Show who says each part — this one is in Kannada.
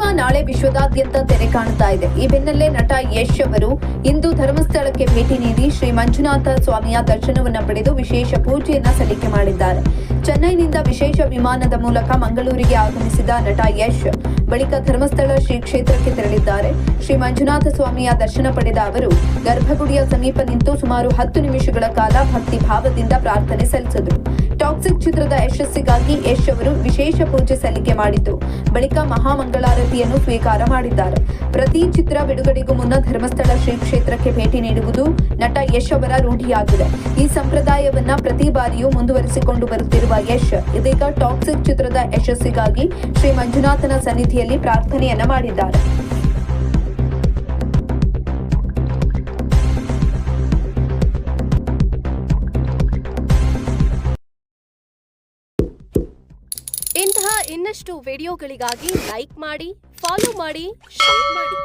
Speaker 1: ಸಿನಿಮಾ ನಾಳೆ ವಿಶ್ವದಾದ್ಯಂತ ತೆರೆ ಕಾಣುತ್ತಾ ಇದೆ. ಈ ಬೆನ್ನಲ್ಲೇ ನಟ ಯಶ್ ಅವರು ಇಂದು ಧರ್ಮಸ್ಥಳಕ್ಕೆ ಭೇಟಿ ನೀಡಿ ಶ್ರೀ ಮಂಜುನಾಥ ಸ್ವಾಮಿಯ ದರ್ಶನವನ್ನು ಪಡೆದು ವಿಶೇಷ ಪೂಜೆಯನ್ನ ಸಲ್ಲಿಕೆ ಮಾಡಿದ್ದಾರೆ. ಚೆನ್ನೈನಿಂದ ವಿಶೇಷ ವಿಮಾನದ ಮೂಲಕ ಮಂಗಳೂರಿಗೆ ಆಗಮಿಸಿದ ನಟ ಯಶ್ ಬಳಿಕ ಧರ್ಮಸ್ಥಳ ಶ್ರೀ ಕ್ಷೇತ್ರಕ್ಕೆ ತೆರಳಿದ್ದಾರೆ. ಶ್ರೀ ಮಂಜುನಾಥ ಸ್ವಾಮಿಯ ದರ್ಶನ ಪಡೆದ ಅವರು ಗರ್ಭಗುಡಿಯ ಸಮೀಪ ನಿಂತು ಸುಮಾರು 10 ನಿಮಿಷಗಳ ಕಾಲ ಭಕ್ತಿ ಭಾವದಿಂದ ಪ್ರಾರ್ಥನೆ ಸಲ್ಲಿಸಿದರು. ಟಾಕ್ಸಿಕ್ ಚಿತ್ರದ ಯಶಸ್ಸಿಗಾಗಿ ಯಶ್ ಅವರು ವಿಶೇಷ ಪೂಜೆ ಸಲ್ಲಿಕೆ ಮಾಡಿದ್ದು ಬಳಿಕ ಮಹಾಮಂಗಳಾರತಿಯನ್ನು ಸ್ವೀಕಾರ ಮಾಡಿದ್ದಾರೆ. ಪ್ರತಿ ಚಿತ್ರ ಬಿಡುಗಡೆಗೂ ಮುನ್ನ ಧರ್ಮಸ್ಥಳ ಶ್ರೀ ಕ್ಷೇತ್ರಕ್ಕೆ ಭೇಟಿ ನೀಡುವುದು ನಟ ಯಶ್ ಅವರ ರೂಢಿಯಾಗಿದೆ. ಈ ಸಂಪ್ರದಾಯವನ್ನ ಪ್ರತಿ ಬಾರಿಯೂ ಮುಂದುವರಿಸಿಕೊಂಡು ಬರುತ್ತಿರುವ ಯಶ್ ಇದೀಗ ಟಾಕ್ಸಿಕ್ ಚಿತ್ರದ ಯಶಸ್ಸಿಗಾಗಿ ಶ್ರೀ ಮಂಜುನಾಥನ ಸನ್ನಿಧಿಯಲ್ಲಿ ಪ್ರಾರ್ಥನೆಯನ್ನ ಮಾಡಿದ್ದಾರೆ.
Speaker 2: ಇಂತಹ ಇನ್ನಷ್ಟು ವಿಡಿಯೋಗಳಿಗಾಗಿ ಲೈಕ್ ಮಾಡಿ, ಫಾಲೋ ಮಾಡಿ, ಶೇರ್ ಮಾಡಿ.